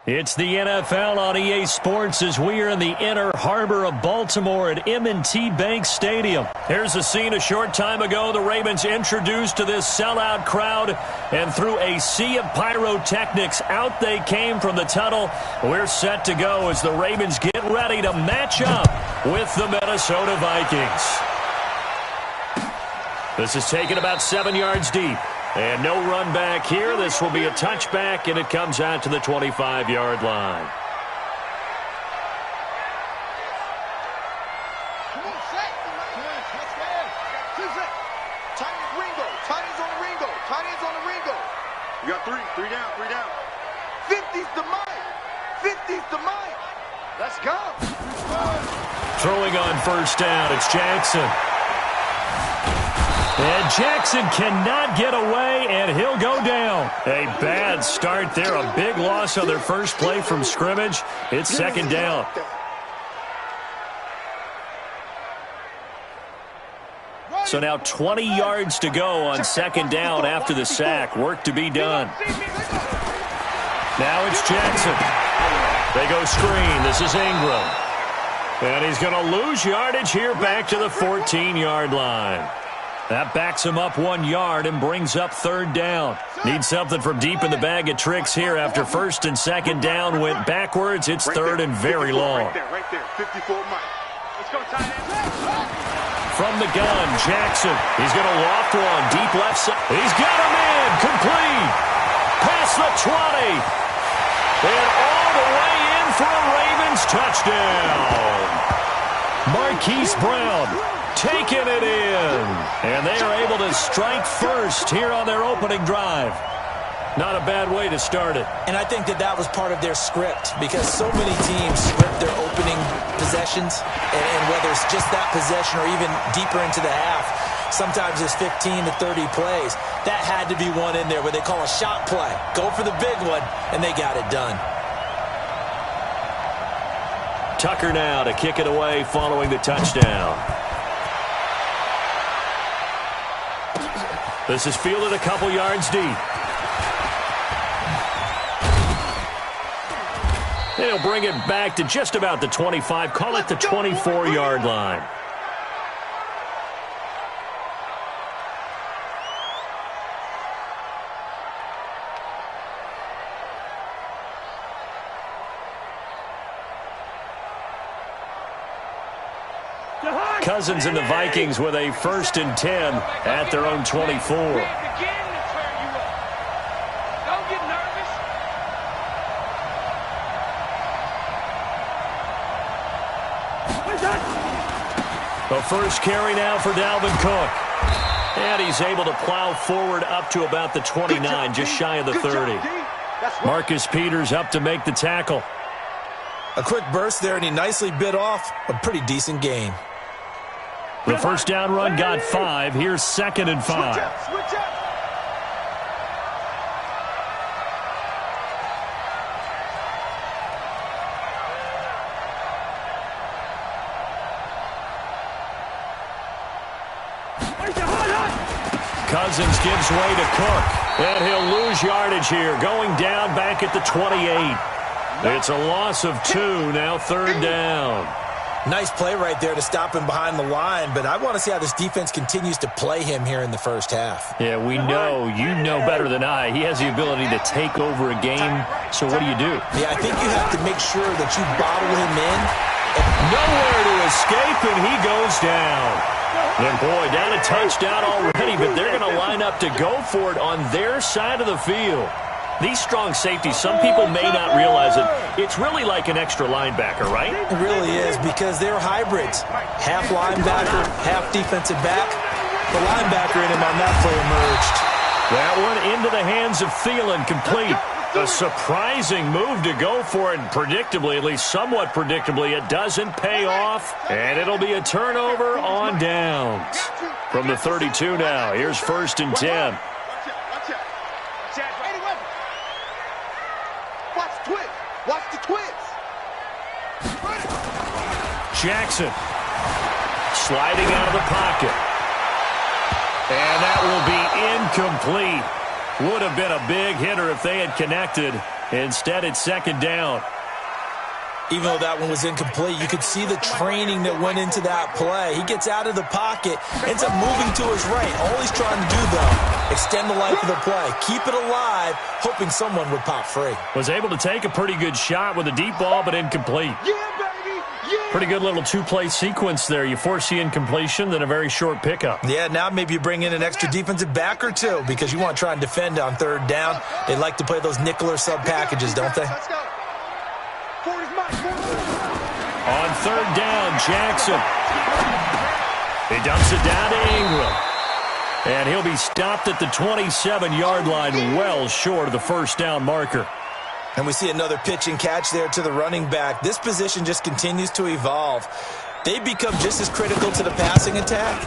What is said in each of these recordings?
It's the NFL on EA Sports as we are in the inner harbor of Baltimore at M&T Bank Stadium. Here's a scene a short time ago. The Ravens introduced to this sellout crowd, and through a sea of pyrotechnics, out they came from the tunnel. We're set to go as the Ravens get ready to match up with the Minnesota Vikings. This is taken about 7 yards deep. And no run back here. This will be a touchback, and it comes out to the 25-yard line. Come on, set. Let's go. Tight ends Ringo. Tight ends on the Ringo. Tight ends on the Ringo. You got three down. 50's the Mike. 50's the Mike. Let's go. Throwing on first down, it's Jackson. And Jackson cannot get away, and he'll go down. A bad start there. A big loss on their first play from scrimmage. It's second down. So now 20 yards to go on second down after the sack. Work to be done. Now it's Jackson. They go screen. This is Ingram. And he's going to lose yardage here back to the 14-yard line. That backs him up 1 yard and brings up third down. Need something from deep in the bag of tricks here after first and second down went backwards. It's third and very long. Right there. 54 Mike. Let's go, tight end. From the gun, Jackson. He's going to loft one deep left side. He's got him in. Complete. Past the 20. And all the way in for a Ravens touchdown. Marquise Brown taking it in. And they are able to strike first here on their opening drive. Not a bad way to start it. And I think that was part of their script, because so many teams script their opening possessions, and whether it's just that possession or even deeper into the half, sometimes it's 15 to 30 plays. That had to be one in there where they call a shot play. Go for the big one, and they got it done. Tucker now to kick it away following the touchdown. This is fielded a couple yards deep. They'll bring it back to just about the 25. Call it the 24-yard line. Cousins and the Vikings with a 1st and 10 at their own 24. The first carry now for Dalvin Cook. And he's able to plow forward up to about the 29, just shy of the 30. Marcus Peters up to make the tackle. A quick burst there, and he nicely bit off a pretty decent gain. The first down run got 5. Here's 2nd and 5. Switch up. Cousins gives way to Cook. And he'll lose yardage here, going down back at the 28. It's a loss of 2, now 3rd down. Nice play right there to stop him behind the line, but I want to see how this defense continues to play him here in the first half. Yeah, we know. You know better than I. He has the ability to take over a game, so what do you do? Yeah, I think you have to make sure that you bottle him in. Nowhere to escape, and he goes down. And boy, down a touchdown already, but they're going to line up to go for it on their side of the field. These strong safeties, some people may not realize it. It's really like an extra linebacker, right? It really is, because they're hybrids. Half linebacker, half defensive back. The linebacker in him on that play emerged. That one into the hands of Thielen, complete. A surprising move to go for it, and predictably, at least somewhat predictably, it doesn't pay off, and it'll be a turnover on downs. From the 32 now, here's 1st and 10. Watch the twist. Jackson sliding out of the pocket. And that will be incomplete. Would have been a big hitter if they had connected. Instead, it's second down. Even though that one was incomplete, you could see the training that went into that play. He gets out of the pocket, ends up moving to his right. All he's trying to do, though, extend the life of the play, keep it alive, hoping someone would pop free. Was able to take a pretty good shot with a deep ball, but incomplete. Yeah, baby! Yeah! Pretty good little two-play sequence there. You force the incompletion, then a very short pickup. Yeah, now maybe you bring in an extra defensive back or two because you want to try and defend on third down. They like to play those nickel or sub packages, don't they? Let's go. 40's mine. On third down, Jackson. He dumps it down to Ingram. And he'll be stopped at the 27-yard line, well short of the first down marker. And we see another pitch and catch there to the running back. This position just continues to evolve. They become just as critical to the passing attack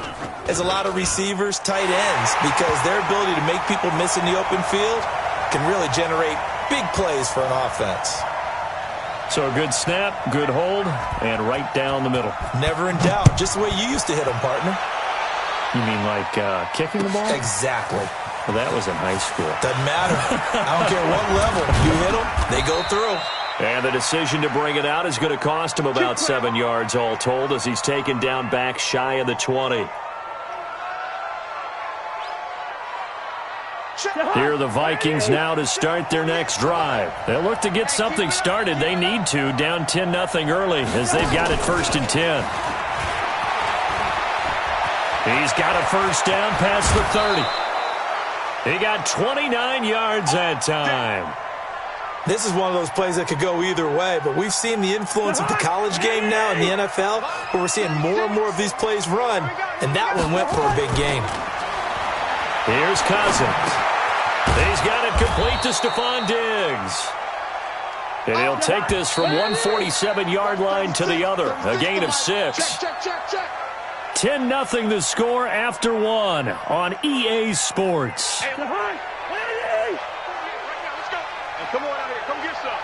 as a lot of receivers, tight ends, because their ability to make people miss in the open field can really generate big plays for an offense. So a good snap, good hold, and right down the middle. Never in doubt. Just the way you used to hit them, partner. You mean like kicking the ball? Exactly. Well, that was in high school. Doesn't matter. I don't care what level. You hit them, they go through. And the decision to bring it out is going to cost him about 7 yards all told as he's taken down back shy of the 20. Here are the Vikings now to start their next drive. They'll look to get something started. They need to, down 10-0 early as they've got it 1st and 10. He's got a first down past the 30. He got 29 yards that time. This is one of those plays that could go either way, but we've seen the influence of the college game now in the NFL, where we're seeing more and more of these plays run, and that one went for a big gain. Here's Cousins. He's got it complete to Stephon Diggs. And he'll take this from 147-yard line to the other, a gain of 6. 10-0 the score after one on EA Sports. Hey, come on out here. Come get some.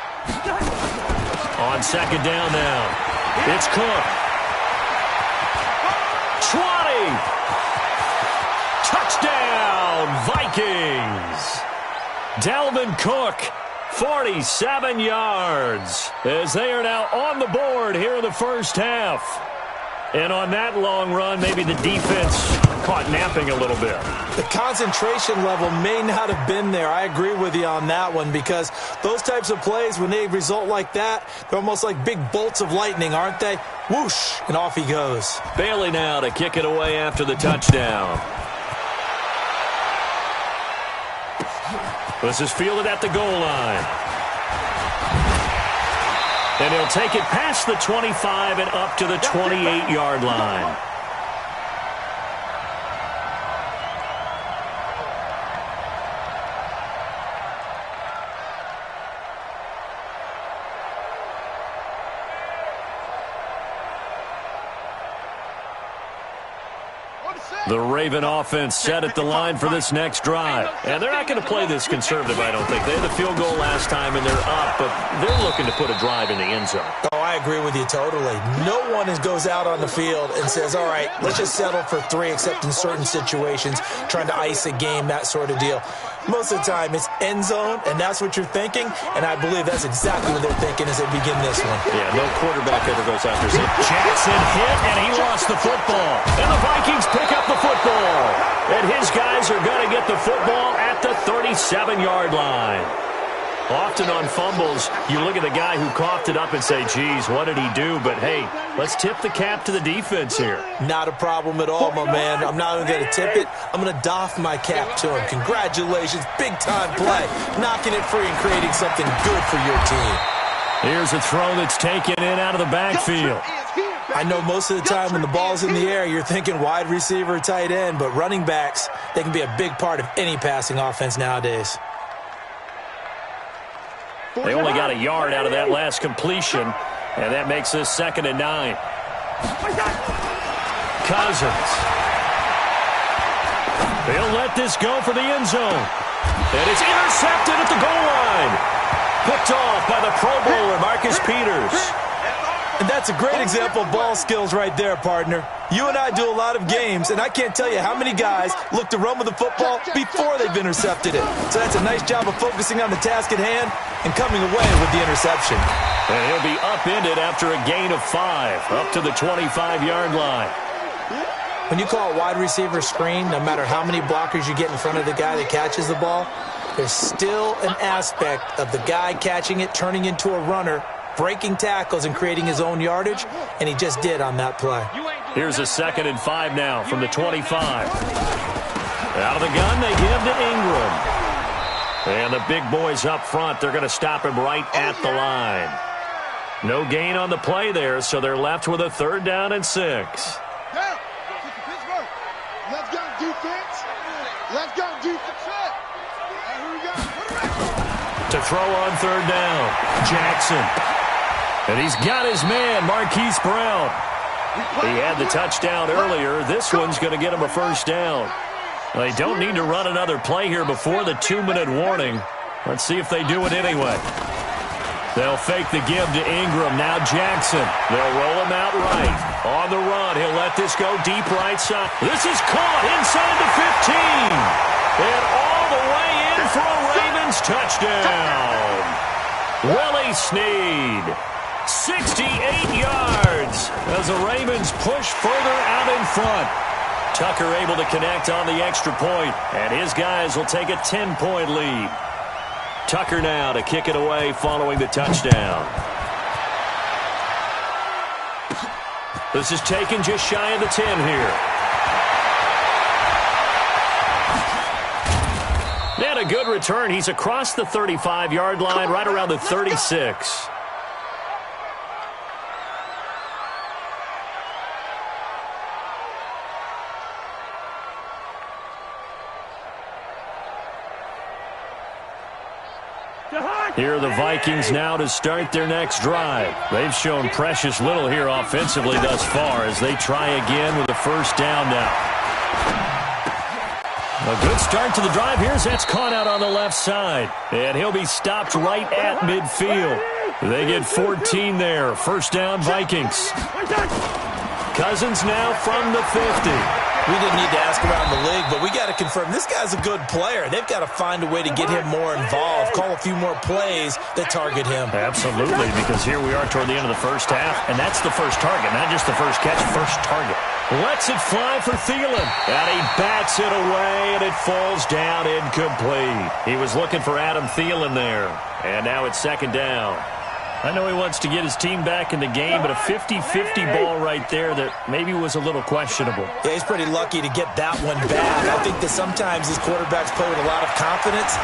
On second down now, it's Cook. 20. Touchdown, Vikings. Dalvin Cook, 47 yards, as they are now on the board here in the first half. And on that long run, maybe the defense caught napping a little bit. The concentration level may not have been there. I agree with you on that one, because those types of plays, when they result like that, they're almost like big bolts of lightning, aren't they? Whoosh, and off he goes. Bailey now to kick it away after the touchdown. This is fielded at the goal line. And he'll take it past the 25 and up to the 28-yard line. The Raven offense set at the line for this next drive. And they're not going to play this conservative, I don't think. They had the field goal last time, and they're up, but they're looking to put a drive in the end zone. Oh, I agree with you totally. No one goes out on the field and says, all right, let's just settle for 3, except in certain situations, trying to ice a game, that sort of deal. Most of the time, it's end zone, and that's what you're thinking, and I believe that's exactly what they're thinking as they begin this one. Yeah, no quarterback ever goes after zip. Jackson hit, and he lost the football. And the Vikings pick up the football. And his guys are going to get the football at the 37-yard line. Often on fumbles, you look at the guy who coughed it up and say, geez, what did he do? But, hey, let's tip the cap to the defense here. Not a problem at all, my man. I'm not even going to tip it. I'm going to doff my cap to him. Congratulations. Big-time play. Knocking it free and creating something good for your team. Here's a throw that's taken in out of the backfield. I know most of the time when the ball's in the air, you're thinking wide receiver, tight end, but running backs, they can be a big part of any passing offense nowadays. They only got a yard out of that last completion, and that makes this 2nd and 9. Cousins. They'll let this go for the end zone. And it's intercepted at the goal line. Picked off by the Pro Bowler, Marcus Peters. And that's a great example of ball skills right there, partner. You and I do a lot of games, and I can't tell you how many guys look to run with the football before they've intercepted it. So that's a nice job of focusing on the task at hand and coming away with the interception. And he'll be upended after a gain of 5, up to the 25-yard line. When you call a wide receiver screen, no matter how many blockers you get in front of the guy that catches the ball, there's still an aspect of the guy catching it, turning into a runner, breaking tackles and creating his own yardage, and he just did on that play. Here's a 2nd and 5 now from the 25. Out of the gun, they give to Ingram. And the big boys up front, they're going to stop him right at the line. No gain on the play there, so they're left with a 3rd down and 6. Let's go, defense. Let's go, defense. Here we go. To throw on 3rd down, Jackson. And he's got his man, Marquise Brown. He had the touchdown earlier. This one's going to get him a 1st down. They don't need to run another play here before the 2-minute warning. Let's see if they do it anyway. They'll fake the give to Ingram. Now Jackson. They'll roll him out right. On the run, he'll let this go deep right side. This is caught inside the 15. And all the way in for a Ravens touchdown. Willie Snead. 68 yards as the Ravens push further out in front. Tucker able to connect on the extra point, and his guys will take a 10-point lead. Tucker now to kick it away following the touchdown. This is taken just shy of the 10 here. And a good return. He's across the 35-yard line, right around the 36. Here are the Vikings now to start their next drive. They've shown precious little here offensively thus far as they try again with a 1st down now. A good start to the drive. That's caught out on the left side. And he'll be stopped right at midfield. They get 14 there. 1st down, Vikings. Cousins now from the 50. We didn't need to ask around the league, but we got to confirm this guy's a good player. They've got to find a way to get him more involved, call a few more plays that target him. Absolutely, because here we are toward the end of the 1st half, and that's the first target, not just the first catch, first target. Lets it fly for Thielen, and he bats it away, and it falls down incomplete. He was looking for Adam Thielen there, and now it's 2nd down. I know he wants to get his team back in the game, but a 50-50 ball right there that maybe was a little questionable. Yeah, he's pretty lucky to get that one back. I think that sometimes these quarterbacks play with a lot of confidence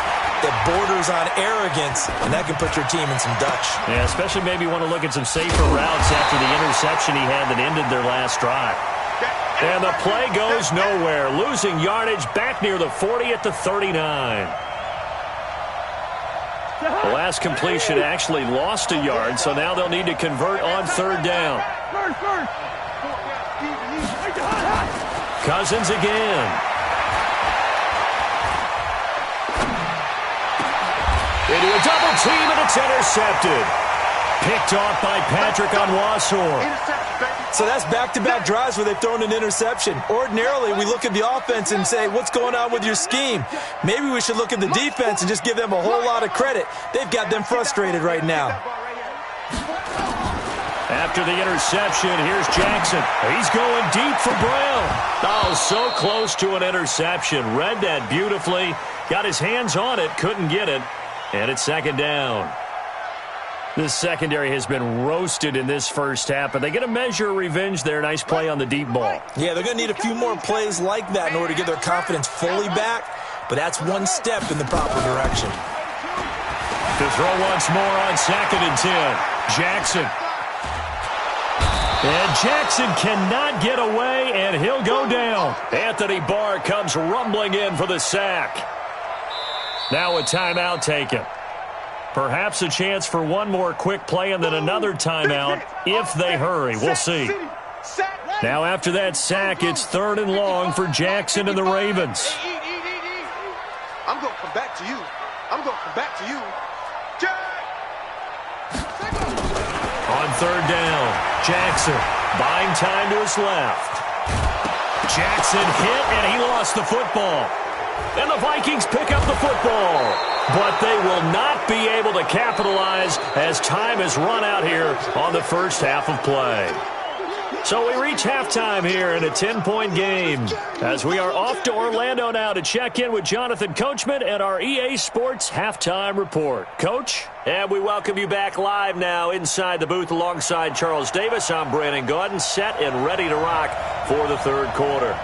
that borders on arrogance, and that can put your team in some Dutch. Yeah, especially maybe want to look at some safer routes after the interception he had that ended their last drive. And the play goes nowhere, losing yardage back near the 40 at the 39. The last completion actually lost a yard, so now they'll need to convert on 3rd down. Cousins again. Into a double team, and it's intercepted. Picked off by Patrick Onwuasor. So that's back-to-back drives where they've thrown an interception. Ordinarily, we look at the offense and say, what's going on with your scheme? Maybe we should look at the defense and just give them a whole lot of credit. They've got them frustrated right now. After the interception, here's Jackson. He's going deep for Brown. Oh, so close to an interception. Read that beautifully. Got his hands on it, couldn't get it. And it's 2nd down. This secondary has been roasted in this 1st half, but they get a measure of revenge there. Nice play on the deep ball. Yeah, they're going to need a few more plays like that in order to get their confidence fully back, but that's one step in the proper direction. To throw once more on 2nd and 10. Jackson. And Jackson cannot get away, and he'll go down. Anthony Barr comes rumbling in for the sack. Now a timeout taken. Perhaps a chance for one more quick play and then another timeout if they hurry. We'll see. Now after that sack, it's 3rd and long for Jackson and the Ravens. I'm going to come back to you. I'm going to come back to you. On third down. Jackson buying time to his left. Jackson hit, and he lost the football. And the Vikings pick up the football. But they will not be able to capitalize as time has run out here on the first half of play. So we reach halftime here in a 10-point game as we are off to Orlando now to check in with Jonathan Coachman and our EA Sports Halftime Report. Coach? And we welcome you back live now inside the booth alongside Charles Davis. I'm Brandon Gaudin, set and ready to rock for the third quarter.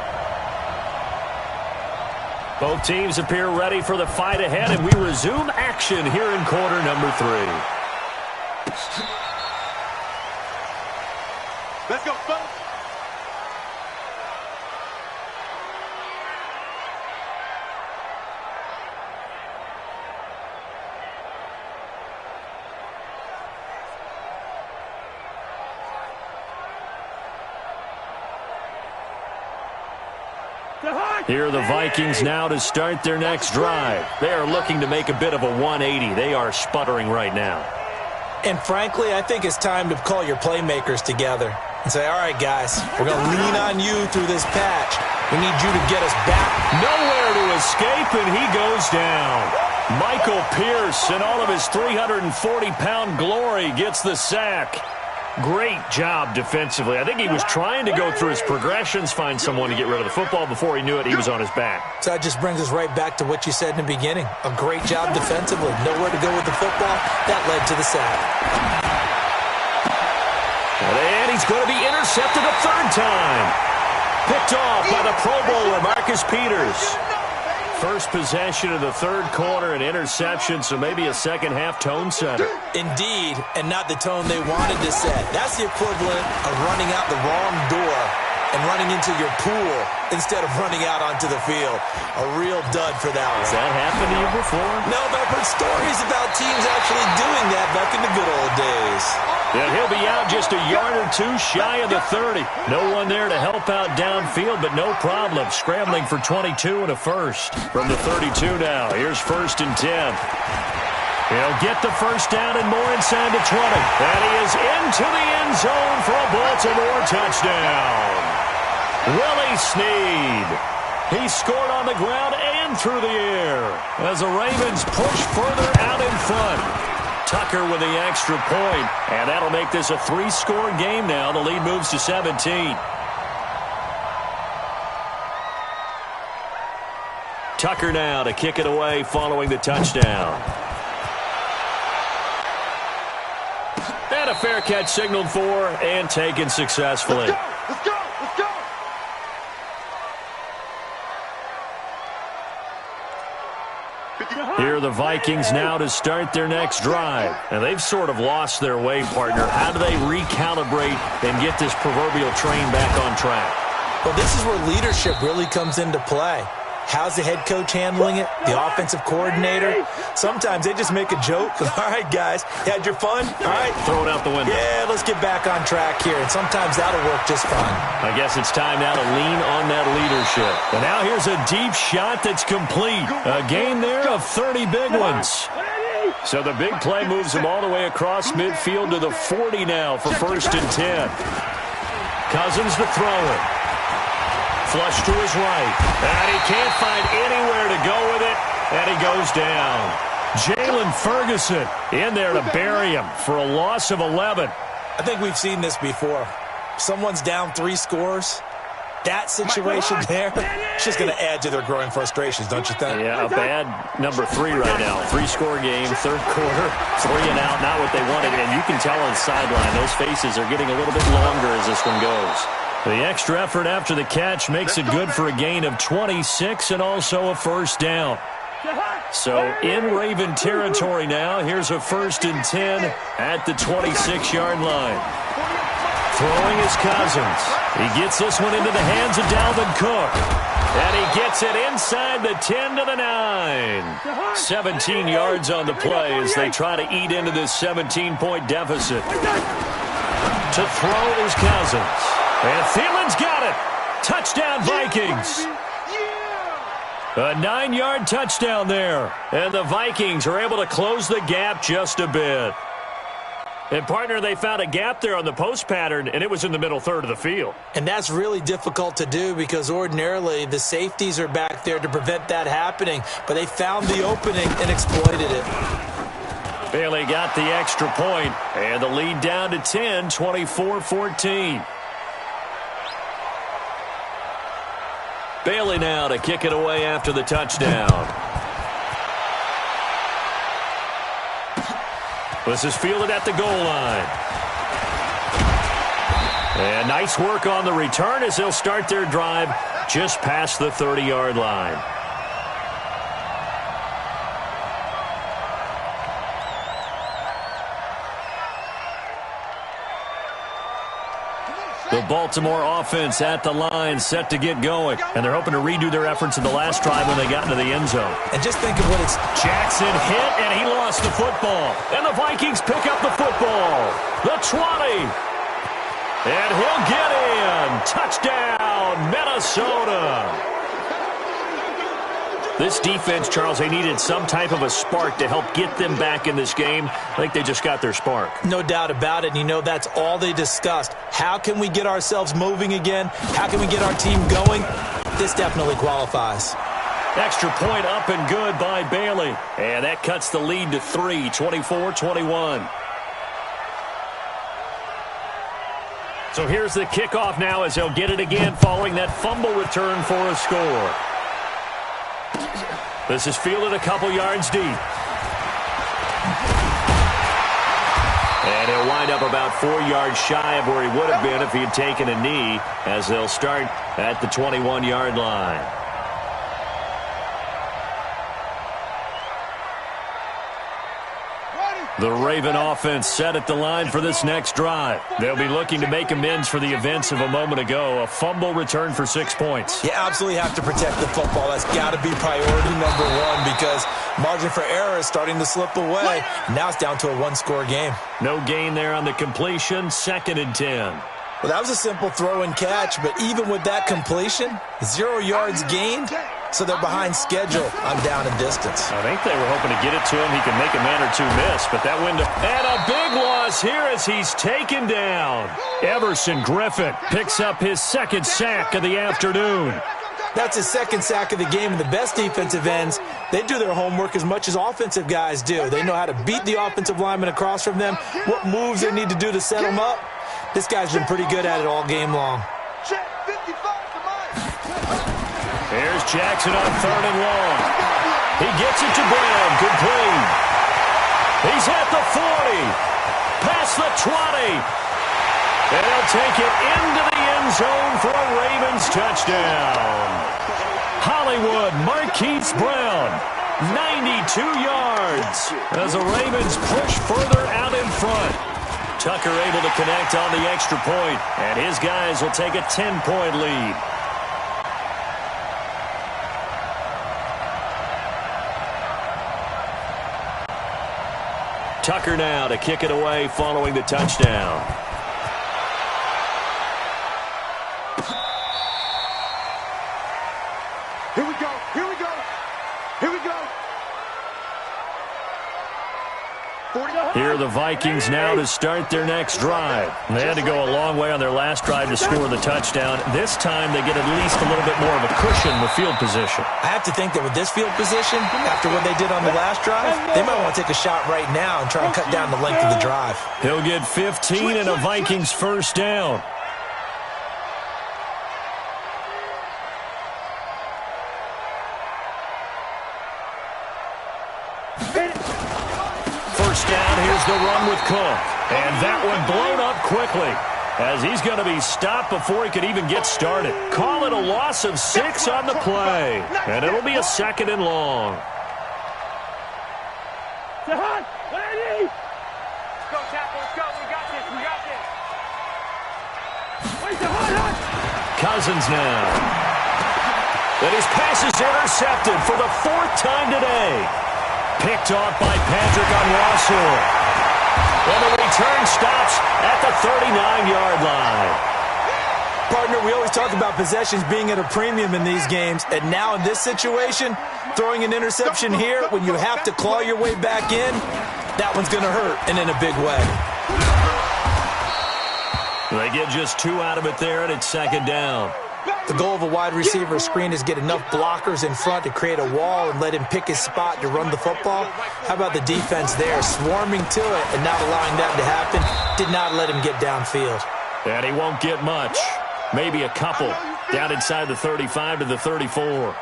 Both teams appear ready for the fight ahead, and we resume action here in quarter number 3. Let's go, folks. Here are the Vikings now to start their next drive. They are looking to make a bit of a 180. They are sputtering right now. And frankly, I think it's time to call your playmakers together and say, all right, guys, we're going to lean on you through this patch. We need you to get us back. Nowhere to escape, and he goes down. Michael Pierce, in all of his 340-pound glory, gets the sack. Great job defensively. I think he was trying to go through his progressions, find someone to get rid of the football. Before he knew it, he was on his back. So that just brings us right back to what you said in the beginning. A great job defensively. Nowhere to go with the football. That led to the sack. And he's going to be intercepted a third time. Picked off by the Pro Bowler, Marcus Peters. First possession of the third quarter, an interception, so maybe a second-half tone setter. Indeed, and not the tone they wanted to set. That's the equivalent of running out the wrong door and running into your pool instead of running out onto the field. A real dud for that one. Has that happened to you before? No, but I've heard stories about teams actually doing that back in the good old days. And he'll be out just a yard or two shy of the 30. No one there to help out downfield, but no problem. Scrambling for 22 and a first. From the 32 now, here's 1st and 10. He'll get the first down and more inside the 20. And he is into the end zone for a Baltimore touchdown. Willie Snead. He scored on the ground and through the air as the Ravens push further out in front. Tucker with the extra point, and that'll make this a 3-score game now. The lead moves to 17. Tucker now to kick it away following the touchdown. And a fair catch signaled for and taken successfully. Let's go! Let's go! Here are the Vikings now to start their next drive. And they've sort of lost their way, partner. How do they recalibrate and get this proverbial train back on track? Well, this is where leadership really comes into play. How's the head coach handling it? The offensive coordinator? Sometimes they just make a joke. All right, guys, you had your fun? All right. Throw it out the window. Yeah, let's get back on track here. And sometimes that'll work just fine. I guess it's time now to lean on that leadership. And now here's a deep shot that's complete. A gain there of 30 big ones. So the big play moves him all the way across midfield to the 40 now for 1st and 10. Cousins to throw it. Flush to his right. And he can't find anywhere to go with it. And he goes down. Jalen Ferguson in there to bury him for a loss of 11. I think we've seen this before. Someone's down 3 scores. That situation there, it's just going to add to their growing frustrations, don't you think? Yeah, a bad number 3 right now. 3-score game, third quarter, 3 and out, not what they wanted. And you can tell on the sideline, those faces are getting a little bit longer as this one goes. The extra effort after the catch makes it good for a gain of 26 and also a first down. So in Raven territory now, here's a 1st and 10 at the 26-yard line. Throwing is Cousins. He gets this one into the hands of Dalvin Cook. And he gets it inside the 10 to the 9. 17 yards on the play as they try to eat into this 17-point deficit. To throw is Cousins. And Thielen's got it. Touchdown, Vikings. A 9-yard touchdown there. And the Vikings are able to close the gap just a bit. And, partner, they found a gap there on the post pattern, and it was in the middle third of the field. And that's really difficult to do because ordinarily the safeties are back there to prevent that happening. But they found the opening and exploited it. Bailey got the extra point, and the lead down to 10, 24-14. Bailey now to kick it away after the touchdown. This is fielded at the goal line. And nice work on the return as they'll start their drive just past the 30-yard line. The Baltimore offense at the line, set to get going. And they're hoping to redo their efforts in the last drive when they got into the end zone. And just think of what it's... Jackson hit, and he lost the football. And the Vikings pick up the football. The 20. And he'll get in. Touchdown, Minnesota. This defense, Charles, they needed some type of a spark to help get them back in this game. I think they just got their spark. No doubt about it. And you know that's all they discussed. How can we get ourselves moving again? How can we get our team going? This definitely qualifies. Extra point up and good by Bailey. And that cuts the lead to 3, 24-21. So here's the kickoff now as they'll get it again following that fumble return for a score. This is fielded a couple yards deep. And he'll wind up about 4 yards shy of where he would have been if he had taken a knee as they'll start at the 21-yard line. The Raven offense set at the line for this next drive. They'll be looking to make amends for the events of a moment ago. A fumble return for 6 points. You absolutely have to protect the football. That's got to be priority number one because margin for error is starting to slip away. Now it's down to a one-score game. No gain there on the completion. 2nd and 10. Well, that was a simple throw and catch, but even with that completion, 0 yards gained. So they're behind schedule. I'm down in distance. I think they were hoping to get it to him. He can make a man or two miss, but that window. And a big loss here as he's taken down. Everson Griffin picks up his 2nd sack of the afternoon. That's his 2nd sack of the game, and the best defensive ends, they do their homework as much as offensive guys do. They know how to beat the offensive lineman across from them, what moves they need to do to set them up. This guy's been pretty good at it all game long. Here's Jackson on 3rd and long. He gets it to Brown. Complete. He's at the 40. Past the 20. And he'll take it into the end zone for a Ravens touchdown. Hollywood Marquise Brown, 92 yards. As the Ravens push further out in front. Tucker able to connect on the extra point. And his guys will take a 10-point lead. Tucker now to kick it away following the touchdown. Here we go, here we go, here we go. Here are the Vikings now to start their next drive. They had to go a long way on their last drive to score the touchdown. This time they get at least a little bit more of a cushion with field position. I have to think that with this field position, after what they did on the last drive, they might want to take a shot right now and try and cut down the length of the drive. He'll get 15 and a Vikings 1st down. Here's the run with Cook. And that one blown up quickly as he's going to be stopped before he could even get started. Call it a loss of 6 on the play. And it'll be a 2nd and long. Let's go, Tackle. Let's go. We got this. We got this. Cousins now. And his pass is intercepted for the 4th time today. Picked off by Patrick on Russell. And the return stops at the 39-yard line. Partner, we always talk about possessions being at a premium in these games. And now in this situation, throwing an interception here when you have to claw your way back in, that one's going to hurt, and in a big way. They get just 2 out of it there, and it's second down. The goal of a wide receiver screen is get enough blockers in front to create a wall and let him pick his spot to run the football. How about the defense there, swarming to it and not allowing that to happen? Did not let him get downfield. And he won't get much. Maybe a couple. Down inside the 35 to the 34.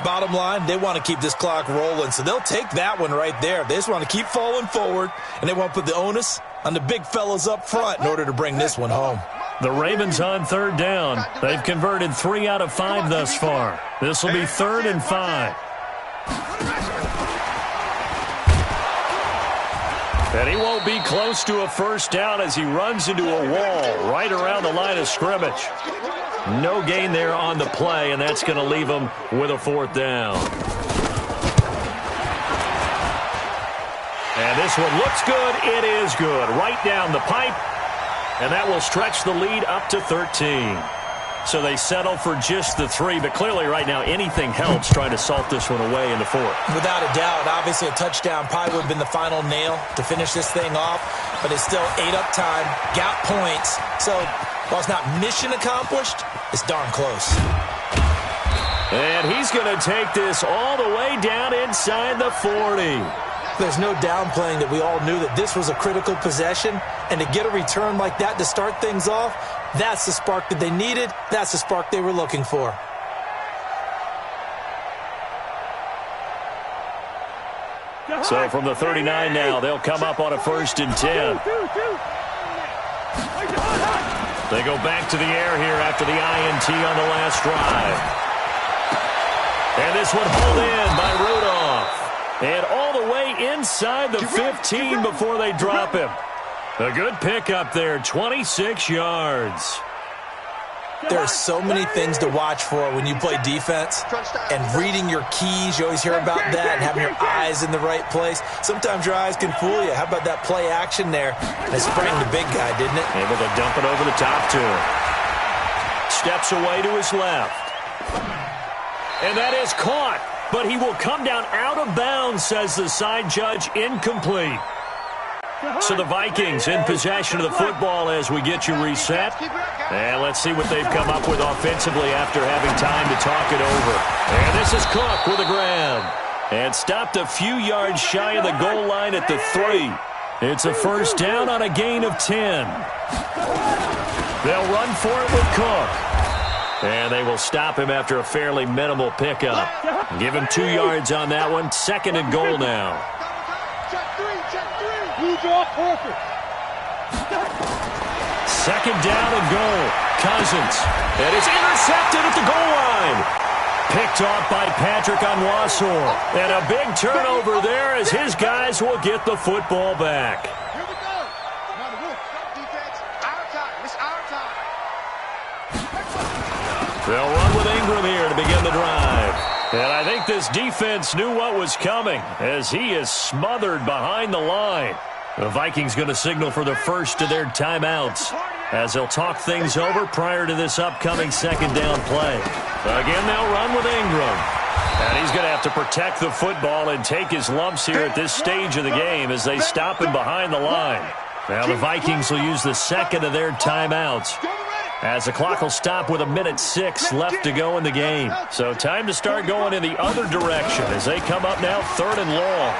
Bottom line, they want to keep this clock rolling, so they'll take that one right there. They just want to keep falling forward, and they want to put the onus on the big fellas up front in order to bring this one home. The Ravens on third down. They've converted 3 out of 5 thus far. This will be 3rd and 5. And he won't be close to a first down as he runs into a wall right around the line of scrimmage. No gain there on the play, and that's going to leave him with a 4th down. And this one looks good. It is good. Right down the pipe. And that will stretch the lead up to 13. So they settle for just the 3, but clearly right now anything helps trying to salt this one away in the 4th. Without a doubt, obviously a touchdown probably would have been the final nail to finish this thing off, but it's still 8 up time, got points. So while it's not mission accomplished, it's darn close. And he's going to take this all the way down inside the 40. There's no downplaying that we all knew that this was a critical possession, and to get a return like that to start things off, that's the spark that they needed. That's the spark they were looking for. So from the 39 now, they'll come up on a 1st and 10. They go back to the air here after the INT on the last drive. And this one pulled in by Rudolph. And all the way inside the 15 before they drop him. A good pickup there, 26 yards. There are so many things to watch for when you play defense. And reading your keys, you always hear about that, and having your eyes in the right place. Sometimes your eyes can fool you. How about that play action there? And it sprang the big guy, didn't it? Able to dump it over the top to him. Steps away to his left. And that is caught. But he will come down out of bounds, says the side judge, incomplete. So the Vikings in possession of the football as we get you reset. And let's see what they've come up with offensively after having time to talk it over. And this is Cook with a grab. And stopped a few yards shy of the goal line at the 3. It's a 1st down on a gain of 10. They'll run for it with Cook. And they will stop him after a fairly minimal pickup. Give him 2 yards on that one. 2nd and goal now. Second down and goal. Cousins. And it's intercepted at the goal line. Picked off by Patrick Onwuasor. And a big turnover there as his guys will get the football back. Here we go. Defense, our time. It's our time. They'll run with Ingram here to begin the drive. And I think this defense knew what was coming as he is smothered behind the line. The Vikings going to signal for the first of their timeouts as they'll talk things over prior to this upcoming 2nd down play. Again, they'll run with Ingram. And he's going to have to protect the football and take his lumps here at this stage of the game as they stop him behind the line. Now the Vikings will use the 2nd of their timeouts, as the clock will stop with 1:06 left to go in the game. So time to start going in the other direction as they come up now 3rd and long.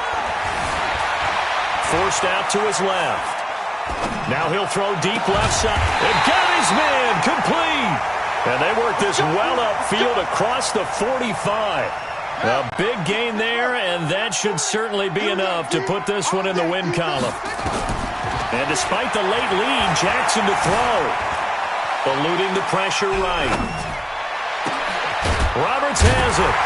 Forced out to his left. Now he'll throw deep left side. And got his man complete. And they work this well upfield across the 45. A big gain there, and that should certainly be enough to put this one in the win column. And despite the late lead, Jackson to throw. Eluding the pressure right. Roberts has it.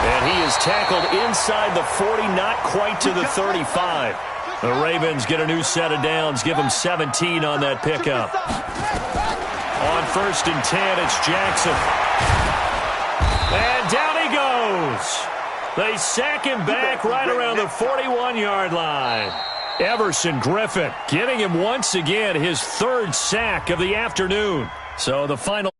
And he is tackled inside the 40, not quite to the 35. The Ravens get a new set of downs, give them 17 on that pickup. On 1st and 10, it's Jackson. And down he goes. They sack him back right around the 41-yard line. Everson Griffin getting him once again his 3rd sack of the afternoon. So the final